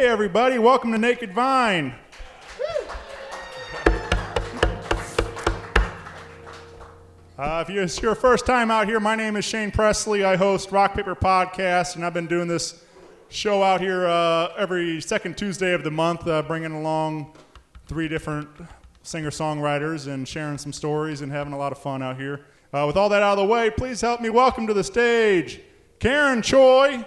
everybody. Welcome to Naked Vine. If it's your first time out here, my name is Shane Presley. I host Rock Paper Podcast, and I've been doing this show out here every second Tuesday of the month, bringing along 3 different singer-songwriters and sharing some stories and having a lot of fun out here. With all that out of the way, please help me welcome to the stage Karen Choi,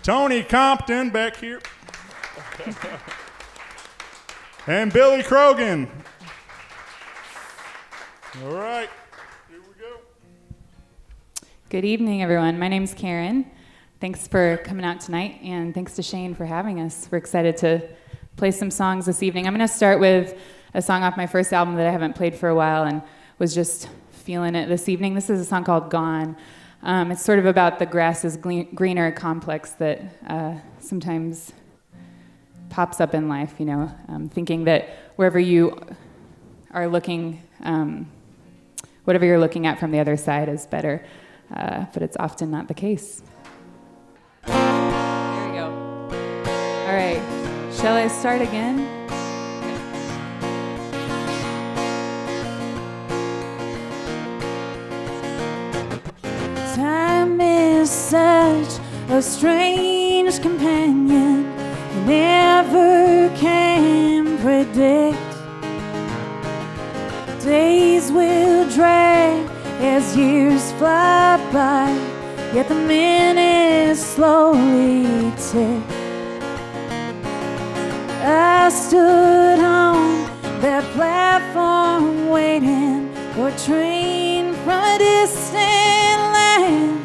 Tony Compton back here, and Billy Croghan. All right, here we go. Good evening, everyone. My name's Karen. Thanks for coming out tonight, and thanks to Shane for having us. We're excited to play some songs this evening. I'm going to start with a song off my first album that I haven't played for a while and was just feeling it this evening. This is a song called Gone. It's sort of about the grass is greener complex that sometimes pops up in life, you know, thinking that wherever you are looking, whatever you're looking at from the other side is better, but it's often not the case. There we go. All right, shall I start again? Time is such a strange companion you never can predict. Days will drag as years fly by, yet the minutes slowly tick. I stood on that platform waiting for a train from a distant land.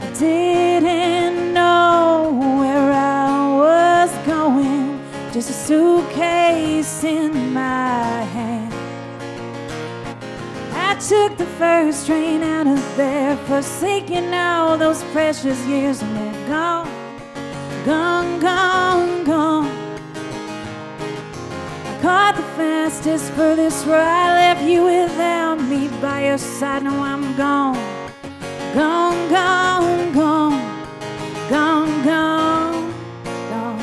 I didn't know where I was going, just a suitcase in my hand. I took the first train out of there, forsaking all those precious years, and they're gone, gone, gone, gone. Caught the fastest, furthest ride, left you without me by your side. Now I'm gone, gone, gone, gone, gone, gone, gone.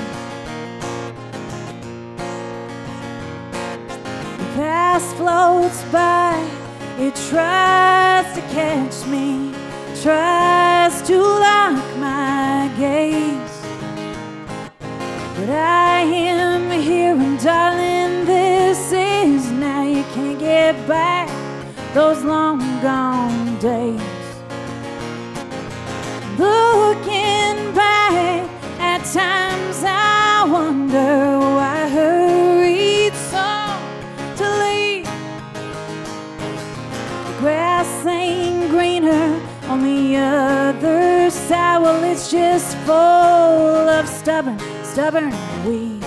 The past floats by, it tries to catch me, tries to lock my gaze. But I am here, and darling, this is now. You can't get back those long gone days. Looking back at times, I wonder why I hurried so to leave. The grass ain't greener on the other side. Well, it's just full of stubborn weeds.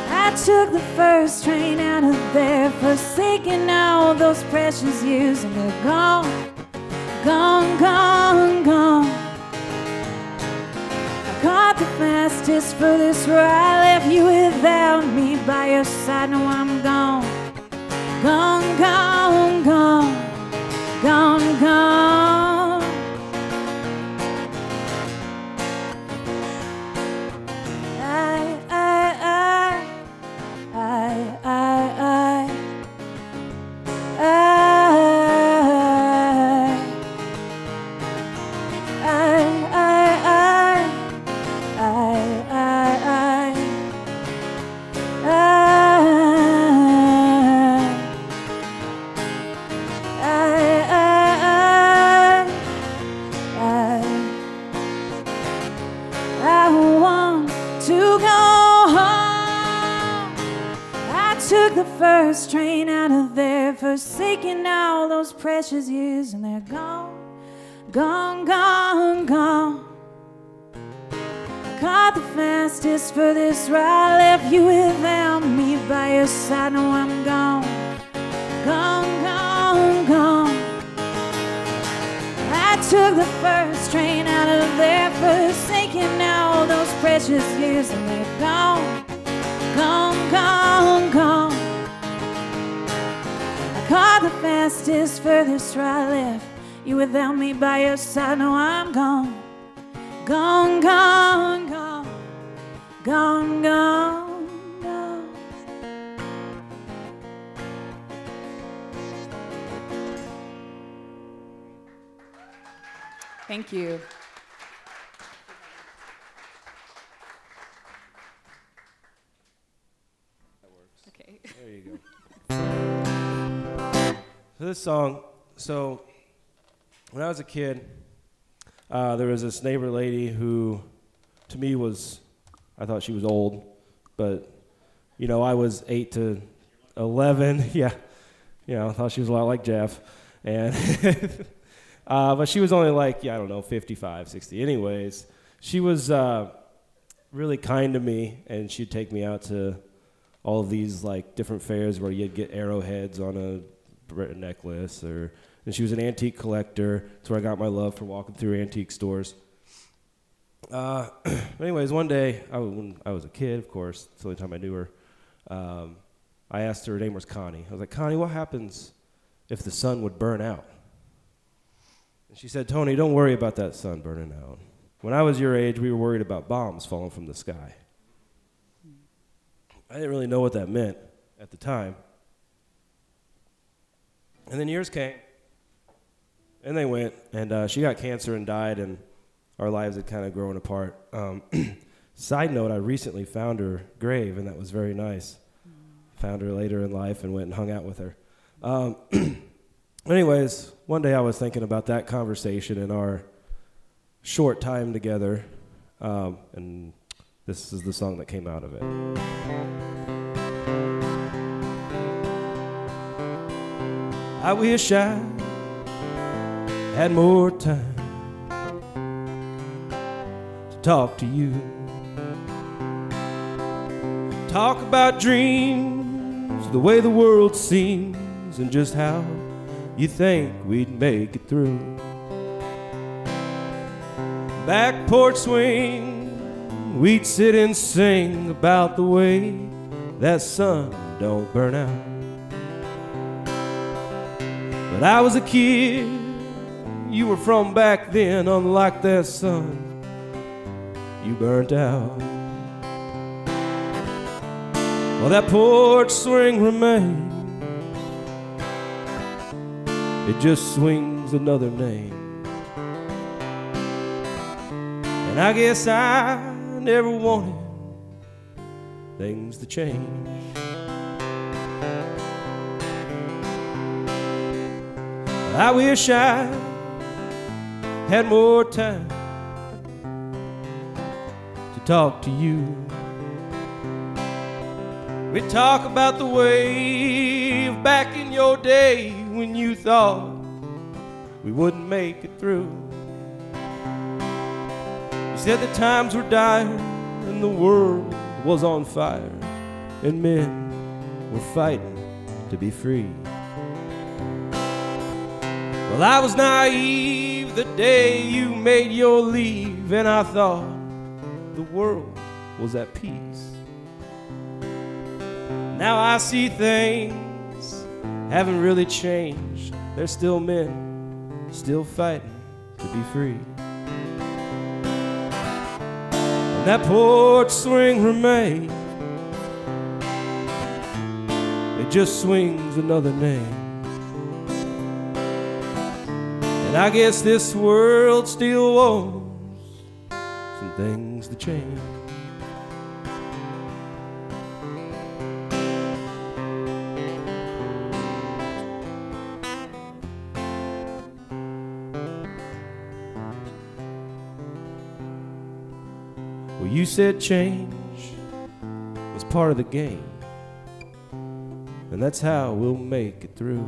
I took the first train out of there, forsaking all those precious years, and they're gone, gone, gone, gone. I caught the fastest, furthest ride, left you without me by your side. Now I'm gone, gone, gone, gone, gone, gone. First train out of there, forsaking all those precious years, and they're gone, gone, gone, gone. Caught the fastest, furthest ride, left you without me by your side. Now I'm gone, gone, gone, gone. I took the first train out of there, forsaking all those precious years, and they're gone, gone, gone, gone. Caught the fastest, furthest ride, left You without me by your side, no, I'm gone. Gone, gone, gone. Gone, gone, gone. Thank you. Okay. There you go. So this song, when I was a kid, there was this neighbor lady who, to me, I thought she was old, but, I was 8 to 11, yeah, I thought she was a lot like Jeff, and, but she was only like, 55, 60. Anyways, she was really kind to me, and she'd take me out to all of these like different fairs where you'd get arrowheads on a necklace, and she was an antique collector. That's where I got my love for walking through antique stores. Anyways, one day, when I was a kid, of course, it's the only time I knew her, I asked her name was Connie. I was like, Connie, what happens if the sun would burn out? And she said, Tony, don't worry about that sun burning out. When I was your age, we were worried about bombs falling from the sky. I didn't really know what that meant at the time. And then years came, and they went, and she got cancer and died, and our lives had kind of grown apart. Side note, I recently found her grave, and that was very nice. Found her later in life and went and hung out with her. Anyways, one day I was thinking about that conversation and our short time together, and this is the song that came out of it. I wish I had more time to talk to you. Talk about dreams, the way the world seems, and just how you think we'd make it through. Back porch swing, we'd sit and sing about the way that sun don't burn out. But I was a kid, you were from back then, unlike that sun, you burnt out. Well, that porch swing remains, it just swings another name. And I guess I never wanted things to change. I wish I had more time to talk to you. We talk about the way of back in your day when you thought we wouldn't make it through. You said the times were dire and the world was on fire and men were fighting to be free. Well, I was naive the day you made your leave, and I thought the world was at peace. Now I see things haven't really changed. There's still men still fighting to be free. And that porch swing remains, it just swings another name. And I guess this world still wants some things to change. Well, you said change was part of the game, and that's how we'll make it through.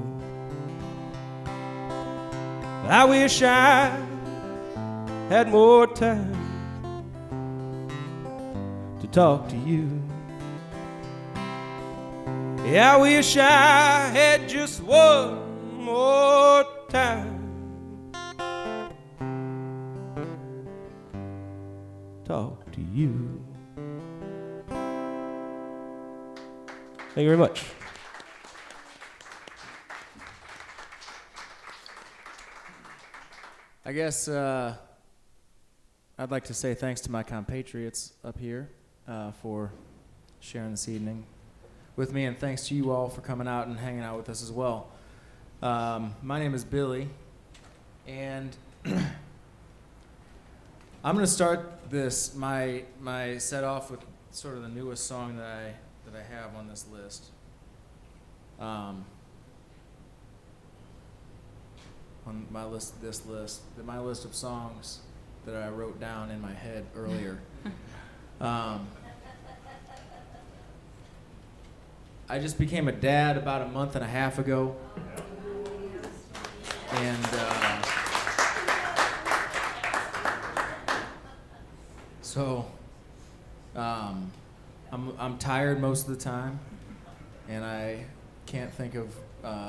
I wish I had more time to talk to you. Yeah, I wish I had just one more time talk to you. Thank you very much. I guess I'd like to say thanks to my compatriots up here for sharing this evening with me, and thanks to you all for coming out and hanging out with us as well. My name is Billy, and I'm going to start my set off with sort of the newest song that I have on this list. On my list of songs that I wrote down in my head earlier. I just became a dad about a month and a half ago, and so I'm tired most of the time, and I can't think of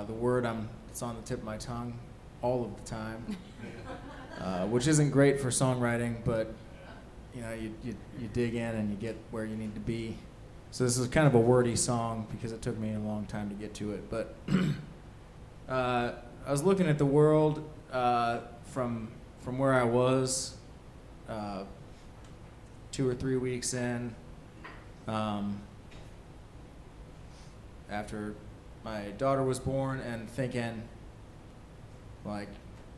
the word it's on the tip of my tongue all of the time, which isn't great for songwriting, but you know, you dig in and you get where you need to be. So this is kind of a wordy song because it took me a long time to get to it. But I was looking at the world from where I was 2 or 3 weeks in, after my daughter was born, and thinking, like,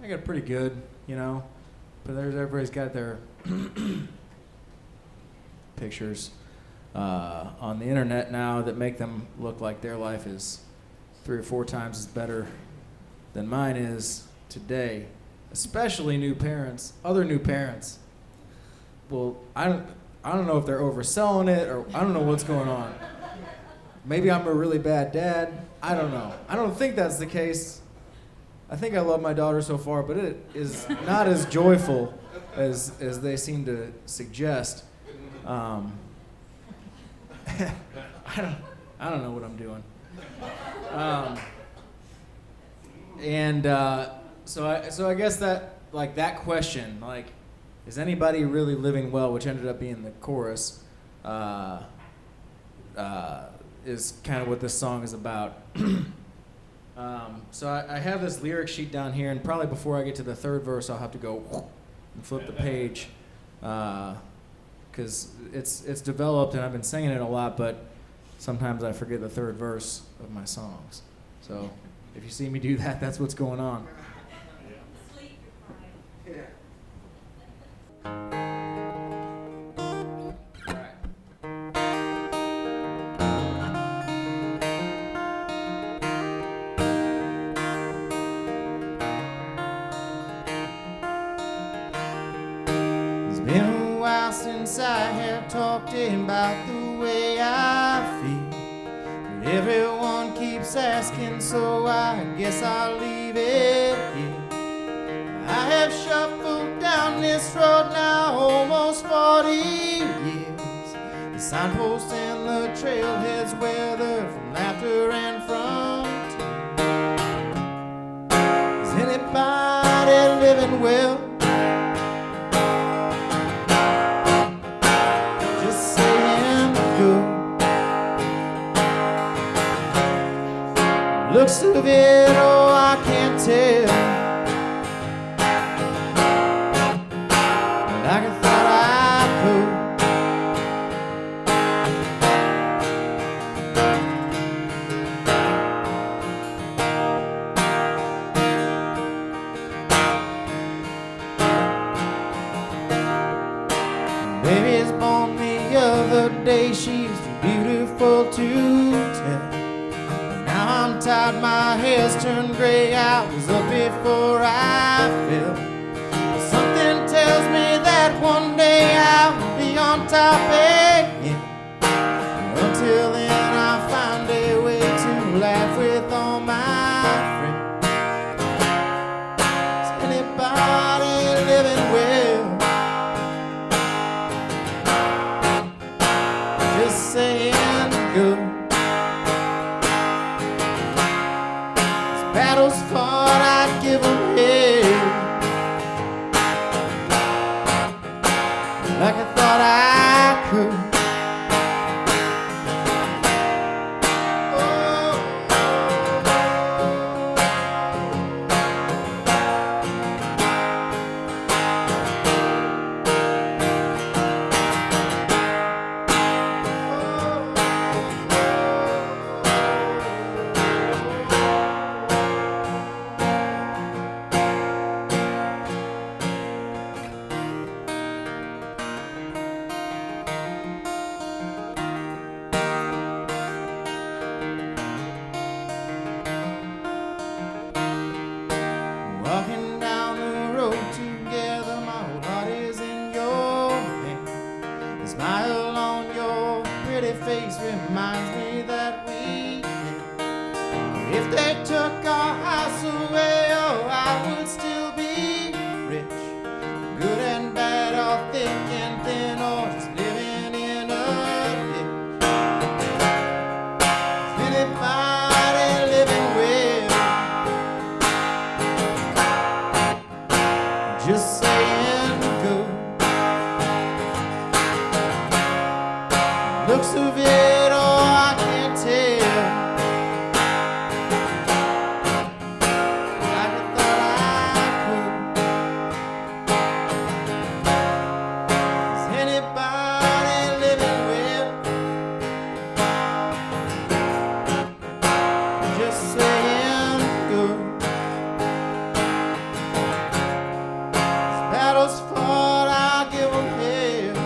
I got pretty good, you know, but everybody's got their pictures on the internet now that make them look like their life is 3 or 4 times as better than mine is today, especially other new parents. Well, I don't know if they're overselling it, or I don't know what's going on. Maybe I'm a really bad dad. I don't know. I don't think that's the case. I think I love my daughter so far, but it is not as joyful as they seem to suggest. I don't know what I'm doing. So I guess that, like, that question, like, is anybody really living well, which ended up being the chorus, is kind of what this song is about. So I have this lyric sheet down here, and probably before I get to the third verse, I'll have to go and flip the page, because it's developed and I've been singing it a lot, but sometimes I forget the third verse of my songs. So if you see me do that, that's what's going on. Since I have talked about the way I feel, but everyone keeps asking, so I guess I'll leave it here. I have shuffled down this road now almost 40 years. The signposts and the trailheads weather from laughter and from tears. Is anybody living well? Looks of it, oh, I can't tell. Like I thought I could. Baby's born the other day, she's too beautiful to tell. I'm tired, my hair's turned gray. I was up before I fell. Something tells me that one day I'll be on top again. Until then, I'll find a way to laugh with all my friends. Is anybody living well? Just saying good. Battles fought, I'd give away. Like I thought I could. Oh. If they took our house away, oh, I would still be rich. Good and bad, or thick and thin, or just living in a ditch. Is anybody living well? Just saying good. Looks of it, oh, I can't tell. Like I thought I could. Is anybody living well? Just saying good. This battle's fought, I'll give 'em hell.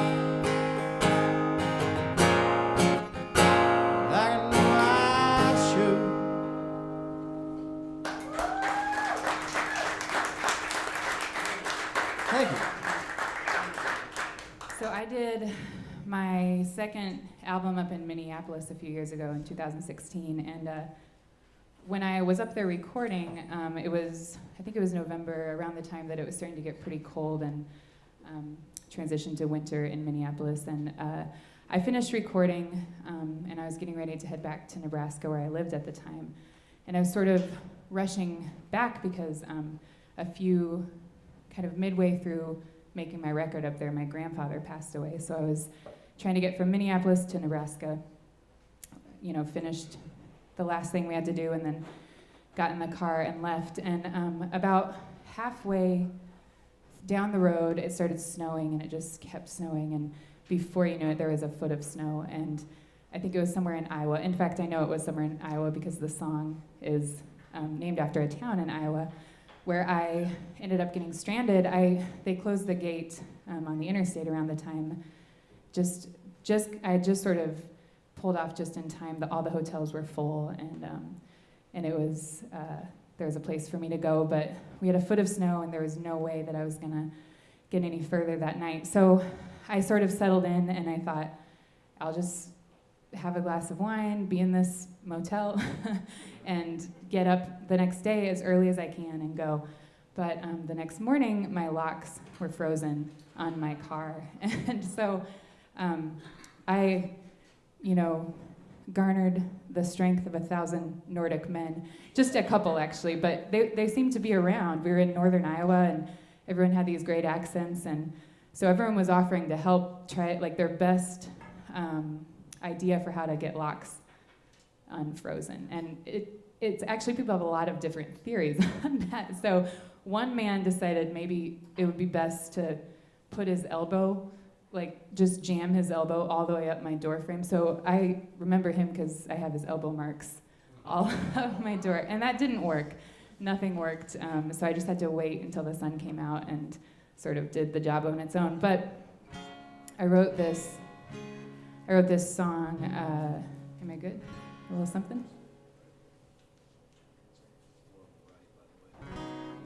Like I know I should. Thank you. So I did my second album up in Minneapolis a few years ago in 2016, and when I was up there recording, I think it was November, around the time that it was starting to get pretty cold and transitioned to winter in Minneapolis, and I finished recording, and I was getting ready to head back to Nebraska where I lived at the time, and I was sort of rushing back because a few kind of midway through making my record up there, my grandfather passed away. So I was trying to get from Minneapolis to Nebraska, finished the last thing we had to do, and then got in the car and left. And about halfway down the road, it started snowing, and it just kept snowing. And before you knew it, there was a foot of snow. And I think it was somewhere in Iowa. In fact, I know it was somewhere in Iowa because the song is named after a town in Iowa, where I ended up getting stranded. They closed the gate on the interstate around the time. I had just sort of pulled off just in time. All the hotels were full, and it was there was a place for me to go, but we had a foot of snow, and there was no way that I was gonna get any further that night. So I sort of settled in, and I thought, I'll just have a glass of wine, be in this motel, and get up the next day as early as I can and go. But the next morning, my locks were frozen on my car. And so I, garnered the strength of 1,000 Nordic men. Just a couple, actually, but they seemed to be around. We were in northern Iowa, and everyone had these great accents. And so everyone was offering to help try, their best idea for how to get locks unfrozen. And it's actually, people have a lot of different theories on that. So one man decided maybe it would be best to put his elbow, just jam his elbow all the way up my door frame. So I remember him because I have his elbow marks all up my door. And that didn't work. Nothing worked. So I just had to wait until the sun came out and sort of did the job on its own. But I wrote this song. Am I good? A little something?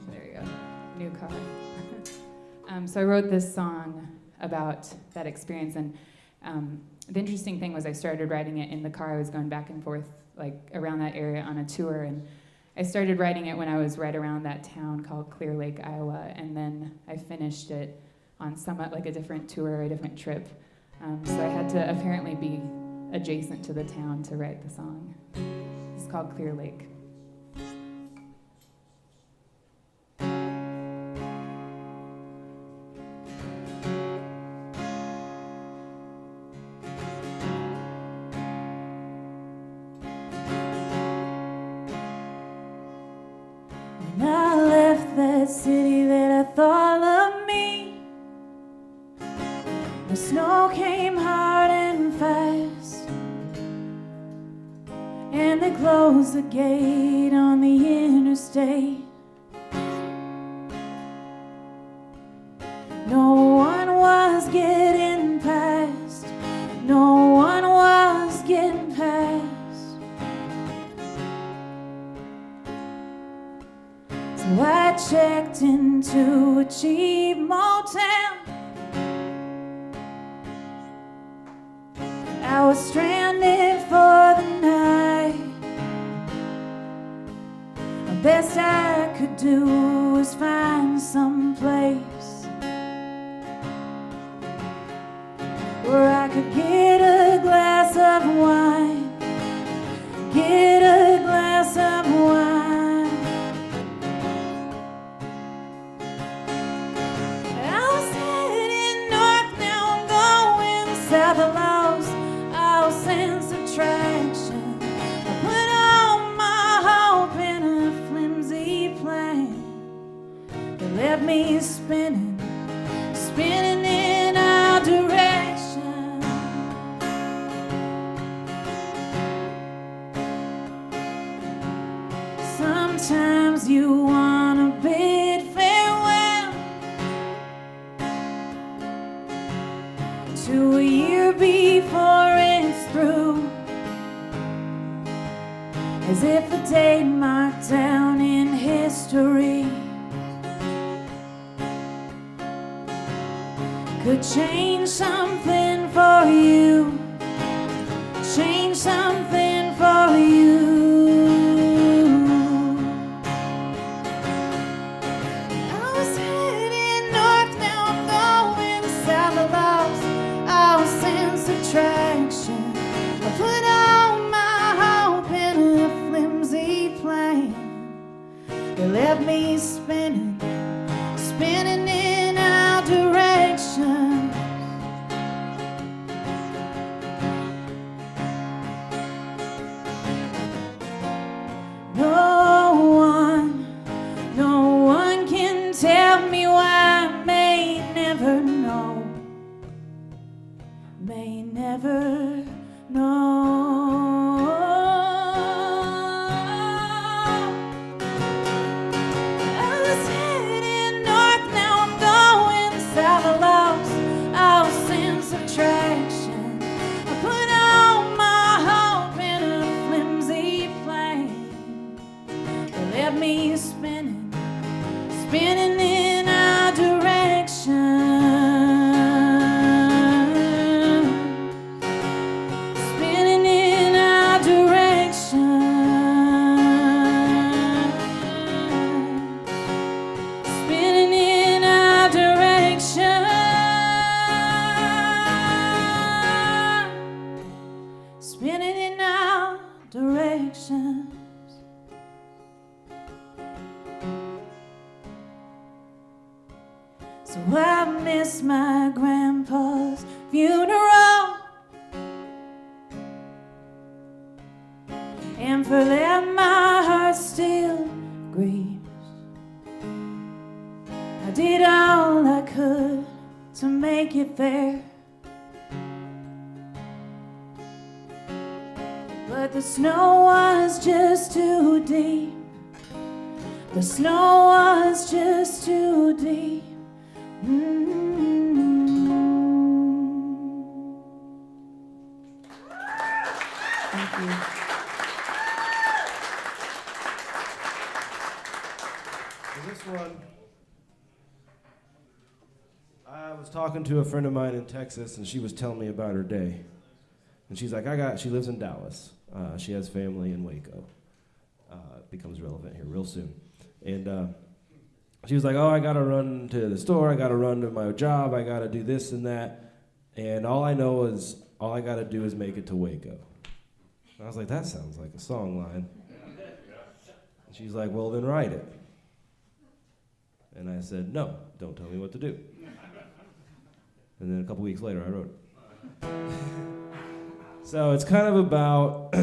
There you go. New car. So I wrote this song about that experience, and the interesting thing was I started writing it in the car. I was going back and forth around that area on a tour, and I started writing it when I was right around that town called Clear Lake, Iowa, and then I finished it on a different tour, a different trip. So I had to apparently be adjacent to the town to write the song. It's called Clear Lake. When I left that city that I thought loved me, the snow came hard and fast, and they closed the gate on the interstate. No one was getting past. No one was getting past. So I checked into a cheap motel. I was stranded for the night. best I could do was find some place where I could get a glass of wine, get a glass of wine. I was heading north, now I'm going south. I lost all sense of traction. I put all my hope in a flimsy plane that left me spinning, spinning in our direction. Sometimes you wanna bid farewell to a year before it's through, as if a date marked down in history could change something for you, change something for you. I was heading north, now I'm going south. I lost all sense of traction. I put all my hope in a flimsy plane that left me spinning, spinning in our direction. No one can tell me why. I may never know, may never know. I was heading north, now I'm going south. I lost all sense of traction. I put all my hope in a flimsy plane that left me spinning, spinning in our direction. Spinning in our direction. Spinning in our direction. Spinning in our directions. So I miss my grandpa's funeral, and for that my heart still grieves. I did all I could to make it there, but the snow was just too deep. The snow was just too deep. Thank you. This one, I was talking to a friend of mine in Texas, and she was telling me about her day. And she's like, she lives in Dallas. She has family in Waco. Becomes relevant here real soon. And she was like, oh, I got to run to the store. I got to run to my job. I got to do this and that. And all I know is all I got to do is make it to Waco. And I was like, that sounds like a song line. And she's like, well, then write it. And I said, no, don't tell me what to do. And then a couple weeks later, I wrote it. So it's kind of about,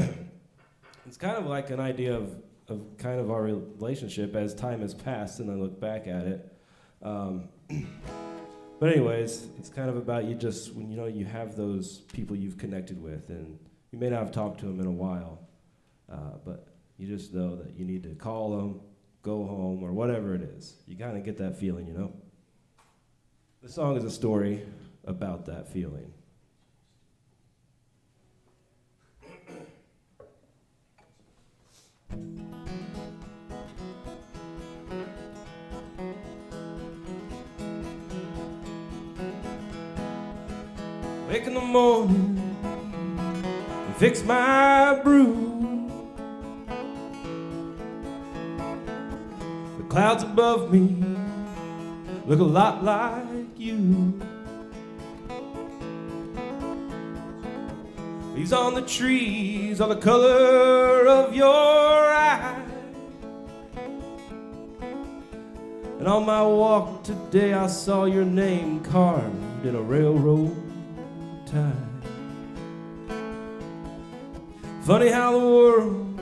it's kind of like an idea of kind of our relationship as time has passed and I look back at it. But anyways, it's kind of about you just, when you have those people you've connected with, and you may not have talked to them in a while, but you just know that you need to call them, go home, or whatever it is. You kind of get that feeling, The song is a story about that feeling. Wake in the morning and fix my brew. clouds above me look a lot like you. Leaves on the trees are the color of your eyes. And on my walk today I saw your name carved in a railroad tie. Funny how the world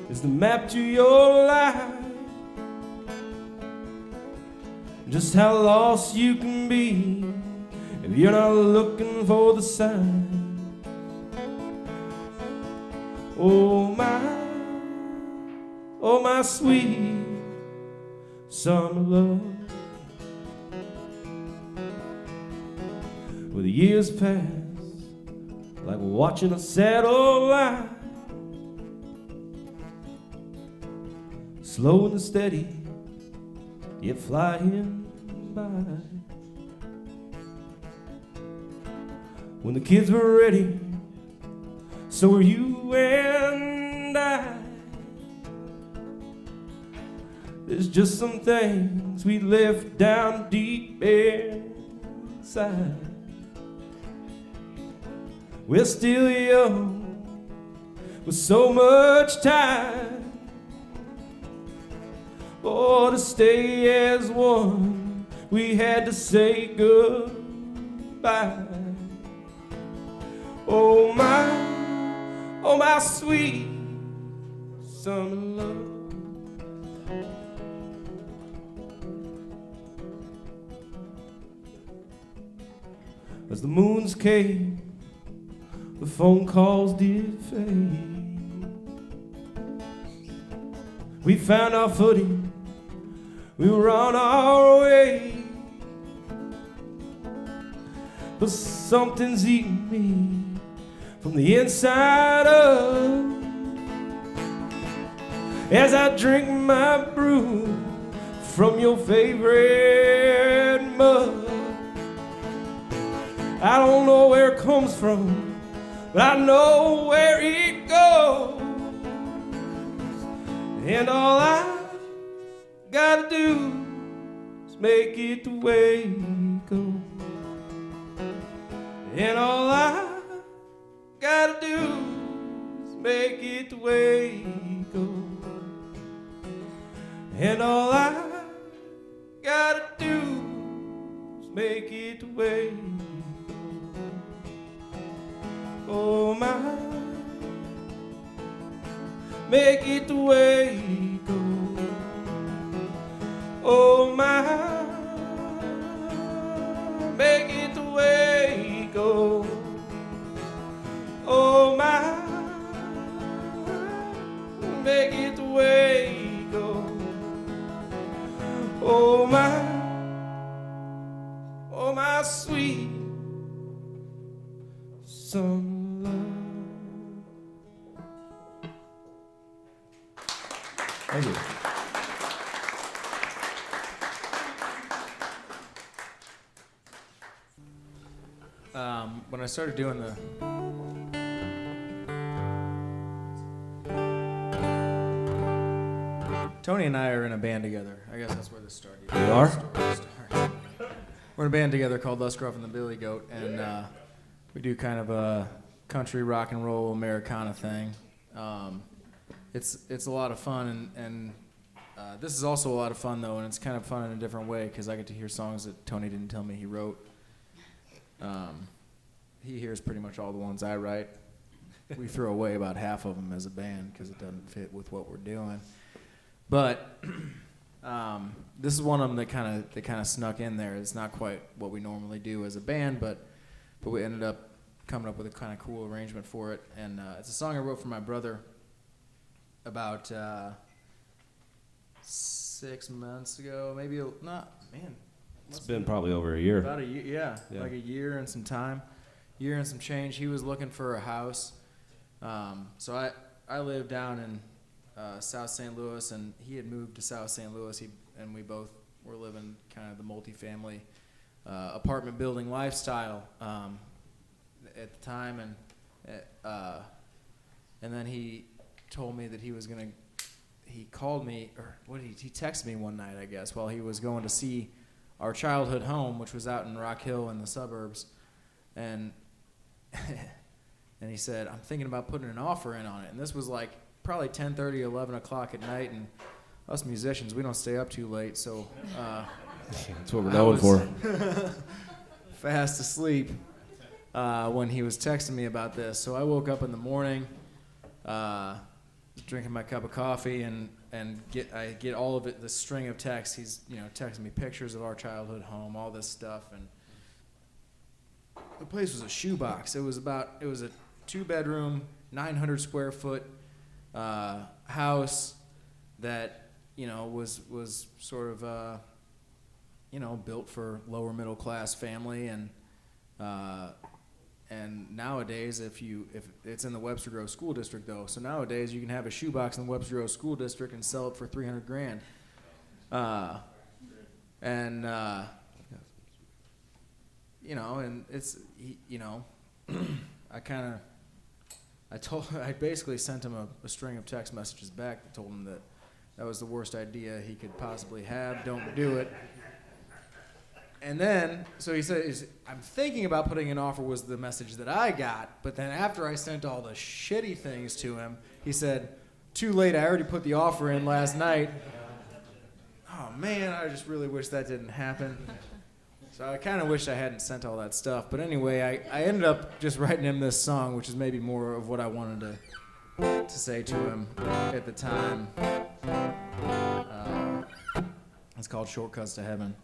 is the map to your life. Just how lost you can be if you're not looking for the sign. Oh my sweet summer love. With the years pass like watching a satellite, slow and steady, yet flying by. When the kids were ready, so were you and I. There's just some things we left down deep inside. We're still young with so much time, oh, to stay as one we had to say goodbye. Oh my sweet summer love. As the moons came, the phone calls did fade. We found our footing, we were on our way. But something's eating me from the inside up as I drink my brew from your favorite mug. I don't know where it comes from, but I know where it goes. And all I gotta do is make it the way it goes. And all I gotta do is make it the way it goes. And all I gotta do is make it the way it goes. Oh my, make it the way it goes. Oh my, make it the way it goes. Oh my, make it the way it goes. Oh my sweet summer love. Thank you. When I started doing the Tony and I are in a band together. I guess that's where this started. We are? We're in a band together called Les Gruff and the Billy Goat, and we do kind of a country rock and roll Americana thing. It's a lot of fun, and this is also a lot of fun though, and it's kind of fun in a different way because I get to hear songs that Tony didn't tell me he wrote. He hears pretty much all the ones I write. We throw away about half of them as a band because it doesn't fit with what we're doing. But this is one of them that kind of snuck in there. It's not quite what we normally do as a band, but we ended up coming up with a kind of cool arrangement for it. And it's a song I wrote for my brother about 6 months ago, maybe not. Man, It's been probably over a year. about a year, yeah, like a year and some time, year and some change. He was looking for a house, so I lived down in South St. Louis, and he had moved to South St. Louis. And we both were living kind of the multifamily apartment building lifestyle at the time, and then he told me that he called me, or he texted me one night, I guess, while he was going to see our childhood home, which was out in Rock Hill in the suburbs, and and he said, I'm thinking about putting an offer in on it. And this was like probably 10:30, 11 o'clock at night, and us musicians, we don't stay up too late, so That's what we're known for. Fast asleep when he was texting me about this. So I woke up in the morning, drinking my cup of coffee, and I get all of it, the string of texts. He's texting me pictures of our childhood home, all this stuff, and the place was a shoebox. It was a 2-bedroom, 900 square foot house that was sort of built for lower middle class family, and nowadays if it's in the Webster Grove School District though, so nowadays you can have a shoebox in the Webster Grove School District and sell it for $300,000, and it's I basically sent him a string of text messages back that told him that was the worst idea he could possibly have. Don't do it. And then, so he says, I'm thinking about putting an offer was the message that I got. But then after I sent all the shitty things to him, he said, too late, I already put the offer in last night. Oh man, I just really wish that didn't happen. So I kind of wish I hadn't sent all that stuff. But anyway, I ended up just writing him this song, which is maybe more of what I wanted to say to him at the time. It's called Shortcuts to Heaven.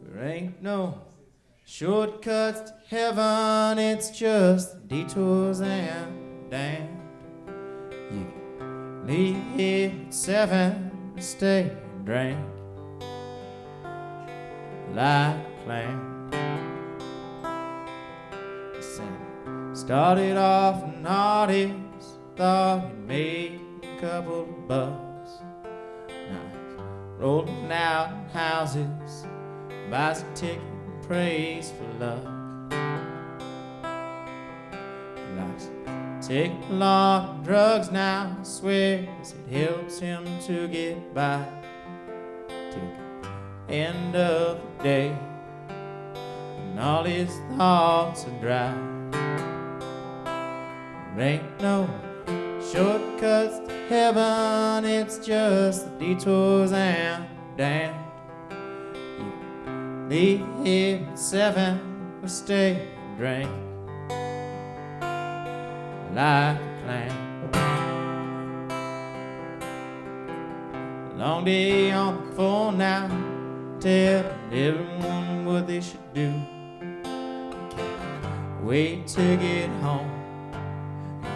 There ain't no shortcuts to heaven, it's just detours and damn. You can leave here at 7, stay and drink like a clam. Started off an artist, thought he'd made a couple of bucks. Now he's rolling out in houses, buys a ticket and prays for luck. Likes to take a lot of drugs now, swears it helps him to get by till the end of the day, and all his thoughts are dry. There ain't no shortcuts to heaven, it's just the detours and damn. You leave here at 7 or stay and drink like a clam. Long day on the phone now, tell everyone what they should do. Can't wait to get home,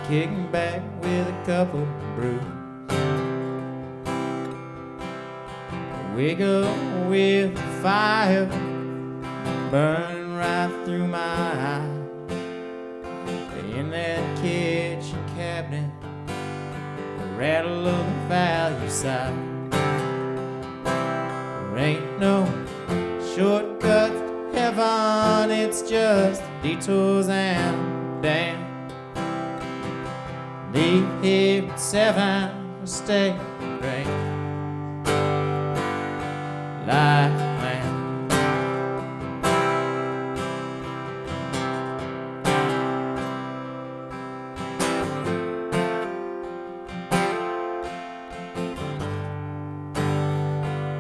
kicking back with a couple of brews. Wake up with the fire burning right through my eye. In that kitchen cabinet, the rattle of the value side. There ain't no shortcut to heaven, it's just detours and damn. Leave here at 7 or stay and drink like a clam.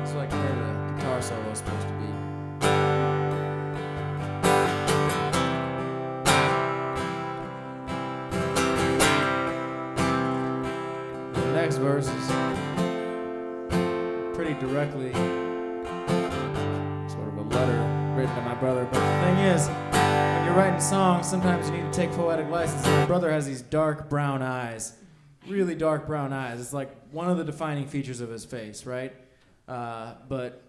It's like where the guitar solo is supposed to be. Next verse is pretty directly sort of a letter written to my brother. But the thing is, when you're writing songs, sometimes you need to take poetic license. And my brother has these dark brown eyes, really dark brown eyes. It's like one of the defining features of his face, right? But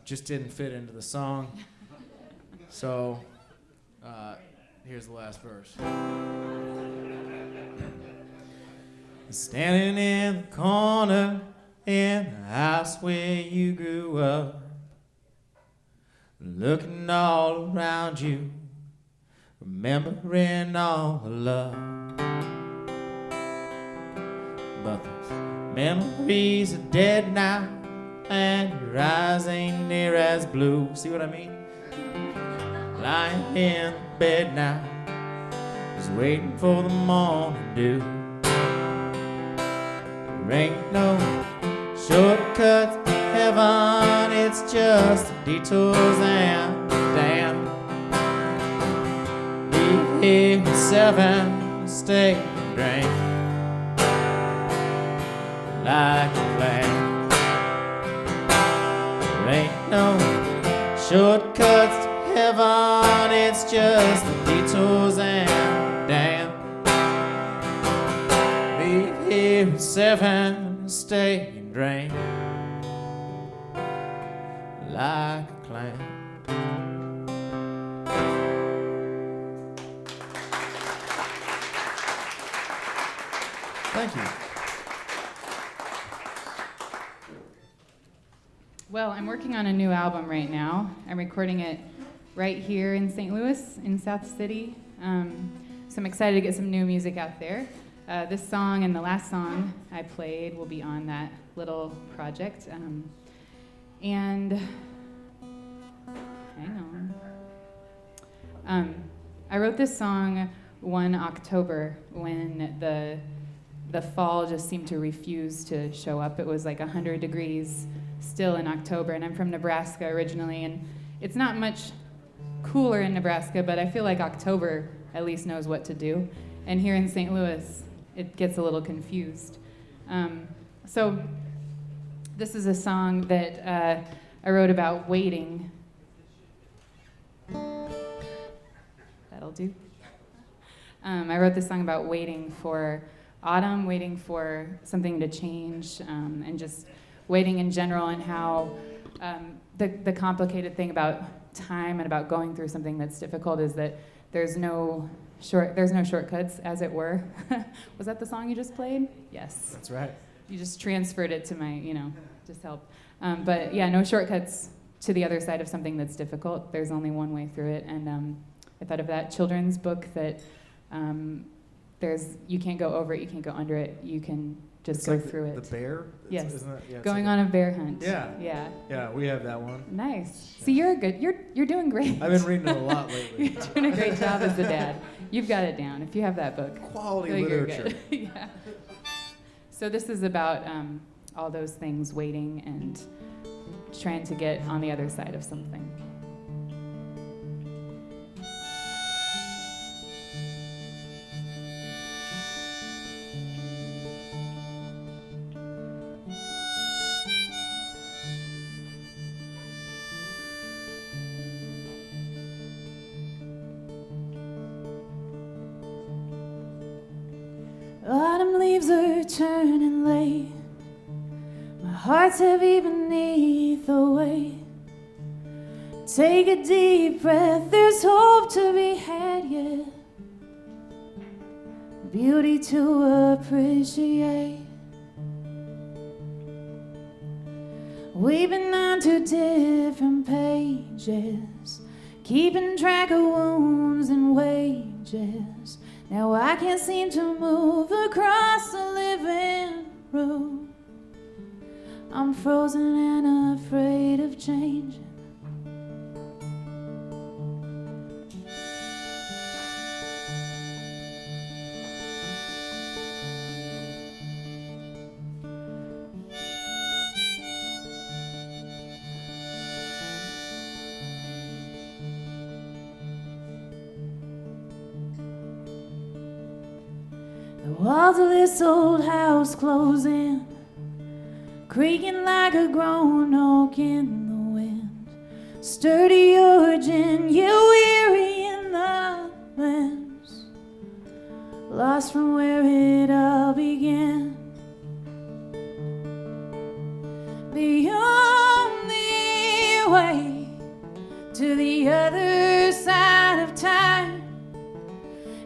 just didn't fit into the song. So here's the last verse. Standing in the corner in the house where you grew up, looking all around you, remembering all the love. But those memories are dead now, and your eyes ain't near as blue. See what I mean? Lying in bed now, just waiting for the morning dew. There ain't no shortcut to heaven, it's just detours and damn. Leave here at 7, stay and drink like a plan. There ain't no shortcuts to heaven, it's just detours and damn. Leave here at 7, stay and drink like a clown. Thank you. Well, I'm working on a new album right now. I'm recording it right here in St. Louis, in South City. So I'm excited to get some new music out there. This song and the last song I played will be on that little project. And hang on. I wrote this song one October when the fall just seemed to refuse to show up. It was like 100 degrees still in October, and I'm from Nebraska originally, and it's not much cooler in Nebraska, but I feel like October at least knows what to do. And here in St. Louis, it gets a little confused. So this is a song that I wrote about waiting. That'll do. I wrote this song about waiting for autumn, waiting for something to change, and just waiting in general, and how the complicated thing about time and about going through something that's difficult is that there's no shortcuts, as it were. Was that the song you just played? Yes. That's right. You just transferred it to my, just help. But yeah, no shortcuts to the other side of something that's difficult. There's only one way through it. And I thought of that children's book that you can't go over it, you can't go under it, you can just go through it. The bear? Yes. Isn't that, yeah, Going on a bear hunt. Yeah. Yeah. Yeah, we have that one. Nice. See, you're doing great. I've been reading it a lot lately. You're doing a great job as a dad. You've got it down. If you have that book, Quality I feel you're literature. good. Yeah. So this is about all those things, waiting and trying to get on the other side of something. Autumn leaves are turning late. My heart's heavy beneath the weight. Take a deep breath, there's hope to be had yet. Beauty to appreciate. We've been on 2 different pages, keeping track of wounds and wages. Now I can't seem to move across the living room. I'm frozen and afraid of changing. The walls of this old house close in, creaking like a grown oak in the wind. Sturdy origin, yet weary in the lens, lost from where it all began. The only way to the other side of time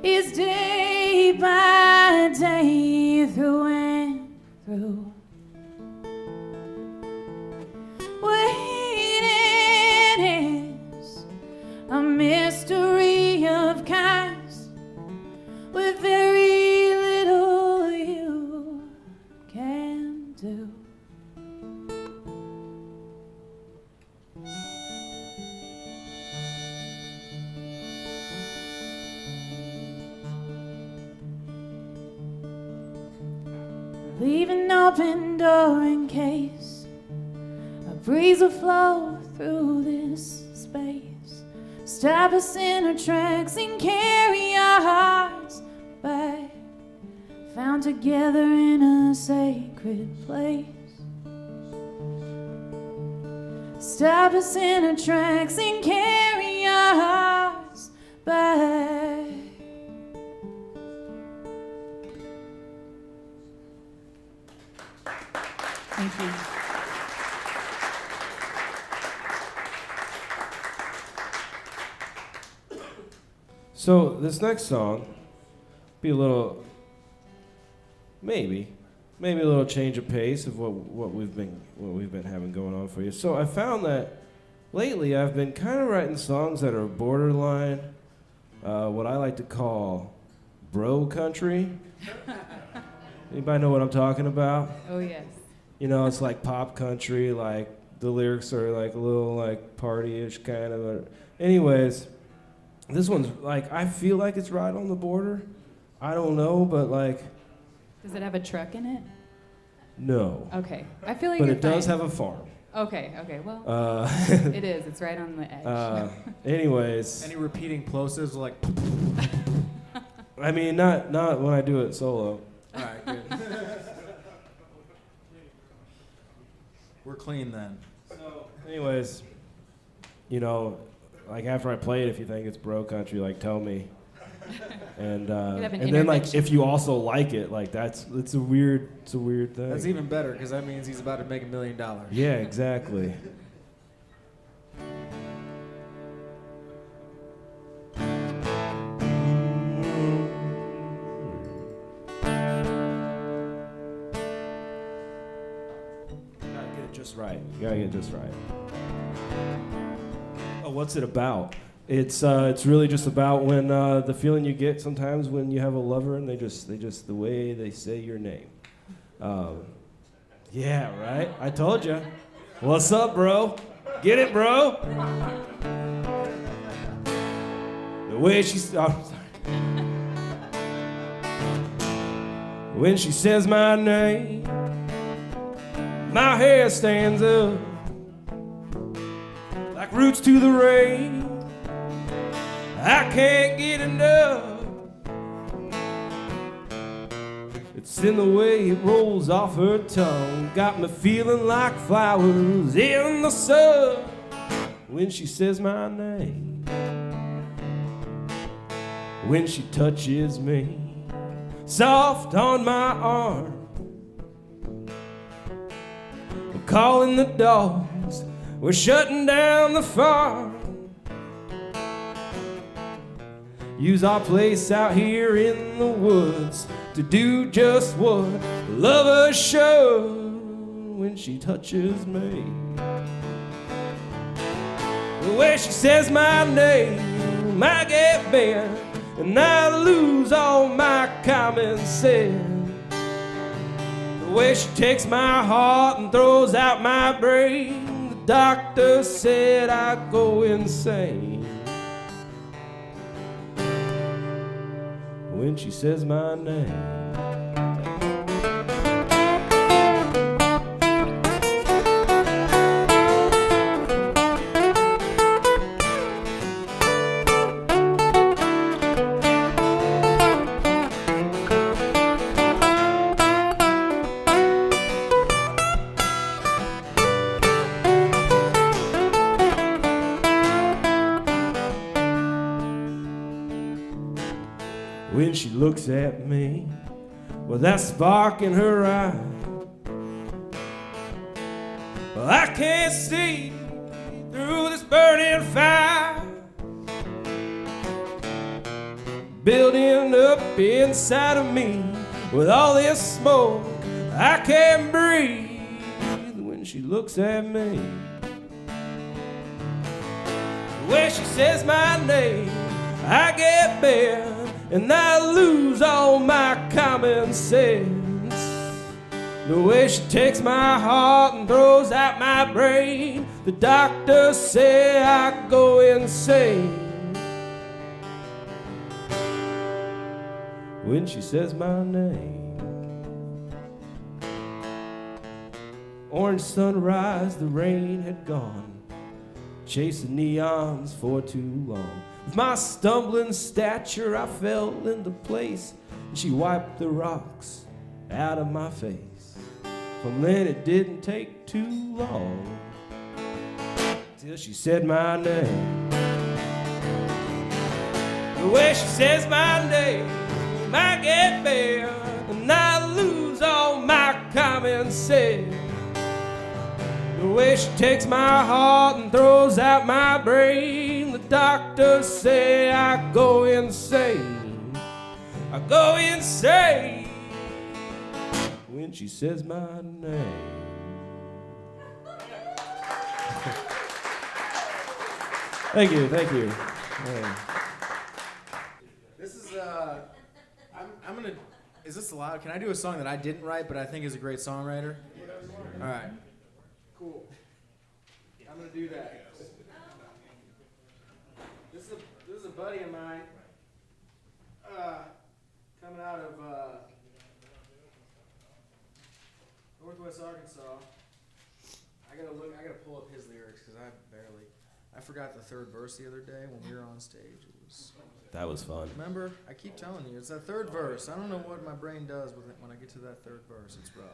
is day by day, through and through. Waiting is a mystery of kind. leave an open door in case a breeze will flow through this space. Stop us in our tracks and carry our hearts back, found together in a sacred place. Stop us in our tracks and carry our hearts back. Thank you. So this next song be a little, maybe a little change of pace of what we've been having going on for you. So I found that lately I've been kind of writing songs that are borderline what I like to call bro country. Anybody know what I'm talking about? Oh, yes. You know, it's like pop country, like the lyrics are like a little like party-ish kind of. Anyways, this one's like, I feel like it's right on the border. I don't know, but like. Does it have a truck in it? No. Okay. I feel like But you're it does fine. have a farm. Okay, well, it is. It's right on the edge. Anyways. Any repeating plosives like? I mean, not when I do it solo. All right, good. We're clean then. So, anyways, you know, like after I play it, if you think it's bro country, like tell me. And have an and then like intervention. if you also like it, like it's a weird thing. That's even better because that means he's about to make $1 million. Yeah, exactly. Just right. You gotta get it just right. Oh, what's it about? It's really just about when the feeling you get sometimes when you have a lover and they just the way they say your name. Yeah, right. I told you. What's up, bro? Get it, bro? The way she's. Oh, sorry. When she says my name, my hair stands up like roots to the rain. I can't get enough. It's in the way it rolls off her tongue. Got me feeling like flowers in the sun when she says my name. When she touches me soft on my arm. We're calling the dogs, we're shutting down the farm. Use our place out here in the woods to do just what lovers should when she touches me. The way she says my name, I get bent and I lose all my common sense. The way she takes my heart and throws out my brain, the doctor said I go insane when she says my name. When she looks at me with that spark in her eye, well, I can't see through this burning fire building up inside of me. With all this smoke, I can't breathe when she looks at me. The way she says my name, I get bent and I lose all my common sense. The way she takes my heart and throws out my brain, the doctor say I go insane when she says my name. Orange sunrise, the rain had gone, chasing neons for too long. With my stumbling stature, I fell into place, and she wiped the rocks out of my face. From then it didn't take too long till she said my name. The way she says my name, I get bad, and I lose all my common sense. The way she takes my heart and throws out my brain, the doctors say I go insane. I go insane when she says my name. Thank you. This is I'm gonna. Is this allowed? Can I do a song that I didn't write, but I think is a great songwriter? All right. Cool. I'm gonna do that. This is a buddy of mine. Coming out of Northwest Arkansas. I gotta pull up his lyrics because I forgot the third verse the other day when we were on stage. That was fun. Remember? I keep telling you, it's that third verse. I don't know what my brain does with it when I get to that third verse. It's rough.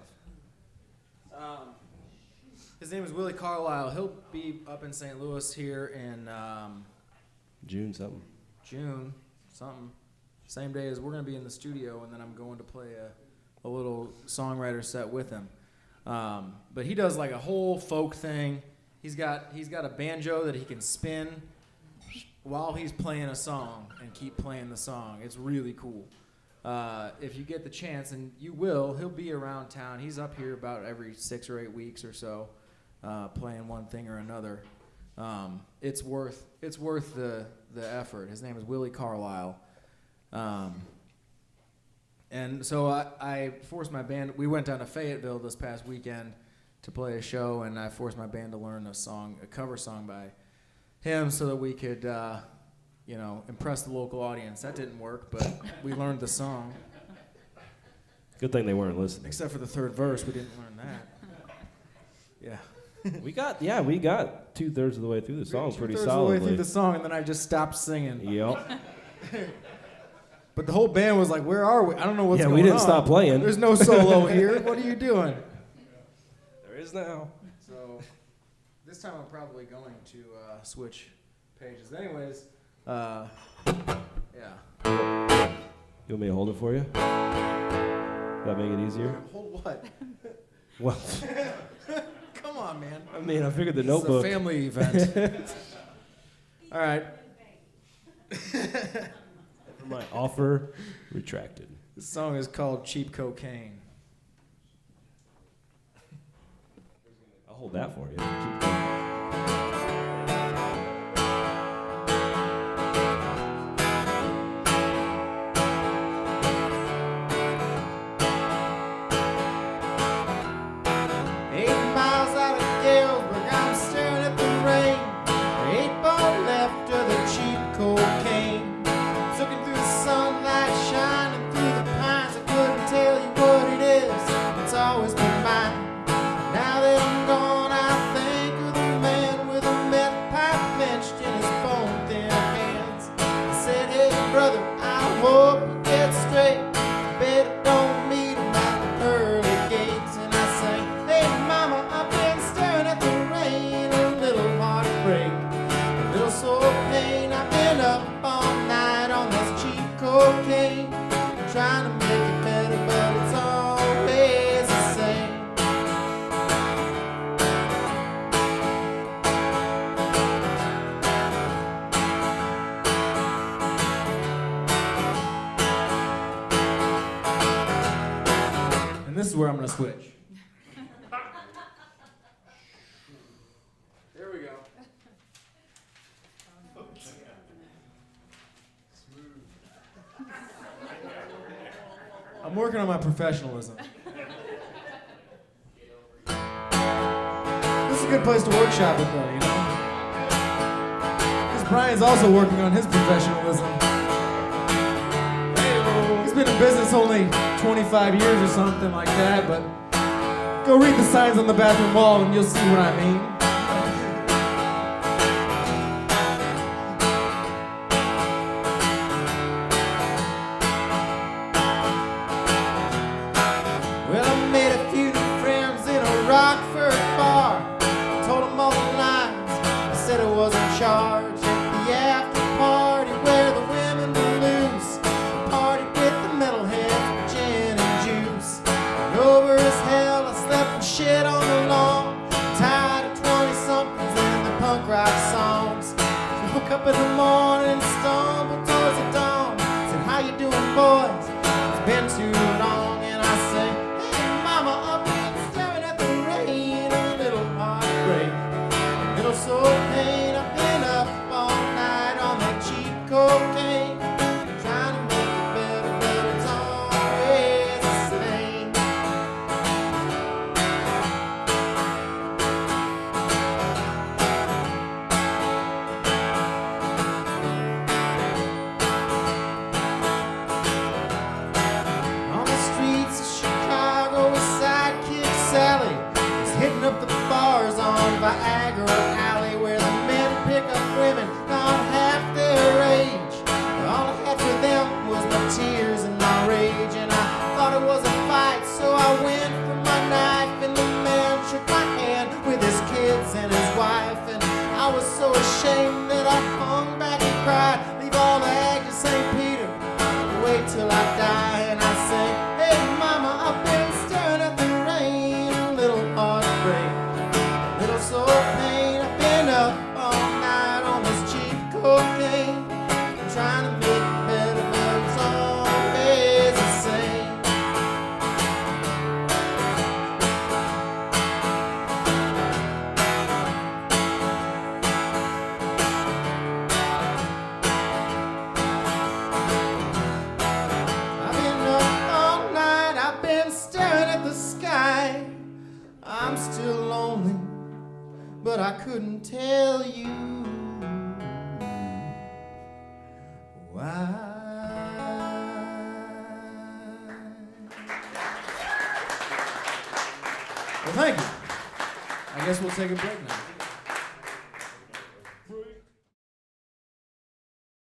His name is Willie Carlisle. He'll be up in St. Louis here in June something. Same day as we're going to be in the studio, and then I'm going to play a little songwriter set with him. But he does like a whole folk thing. He's got a banjo that he can spin while he's playing a song and keep playing the song. It's really cool. If you get the chance, and you will, he'll be around town. He's up here about every 6 or 8 weeks or so, playing one thing or another. It's worth the effort. His name is Willie Carlisle. And so I forced my band. We went down to Fayetteville this past weekend to play a show, and I forced my band to learn a cover song by him, so that we could, impress the local audience. That didn't work, but we learned the song. Good thing they weren't listening. Except for the third verse, we didn't learn that. Yeah. We got 2/3 of the way through the song pretty solidly. 2/3 of the way through the song, and then I just stopped singing. Yep. But the whole band was like, "Where are we? I don't know what's going on." Yeah, we didn't stop playing. There's no solo here. What are you doing? There is now. So this time I'm probably going to switch pages. Anyways, yeah. You want me to hold it for you? That make it easier? Hold what? Well, come on, man. I mean, I figured the Notebook. It's a family event. All right. My offer retracted. This song is called Cheap Cocaine. I'll hold that for you. This is where I'm going to switch. There we go. I'm working on my professionalism. This is a good place to workshop it, though, you know? Because Brian's also working on his professionalism. He's been in business only 25 years or something like that, but Go read the signs on the bathroom wall and you'll see what I mean. Well, I made a few new friends in a Rockford bar. Told them all the lines. I said I was in charge at the after party where the women were loose. Party with the metalheads with gin and juice. And over as hell, I slept and shit on the lawn. Tired of 20-somethings and the punk rock songs. Woke up in the morning and stumbled towards the dawn. Said, how you doing, boys? It's been too long. And I say, hey, mama, up and staring at the rain. A little heartbreak, a little soul pain. I've been up all night on that cheap cocaine. Trying to make it better, but it's always the same. On the streets of Chicago, a sidekick Sally was hitting up the bars on Viagra Alley where the men pick up women not half their age. All I had for them was my tears and my rage, and I thought it was a fight, so I went for my knife, and the man shook my hand with his kids and his wife, and I was so ashamed that I hung back and cried, leave all the ag to St. Peter, wait till I die. And I say, hey mama, I've been staring at the rain. A little heartbreak, a little soul pain. I've been up all night on this cheap cocaine, trying to make it better, but it's always the same. I've been up all night, I've been staring at the sky. I'm still lonely, but I couldn't tell you why. Well, thank you. I guess we'll take a break now.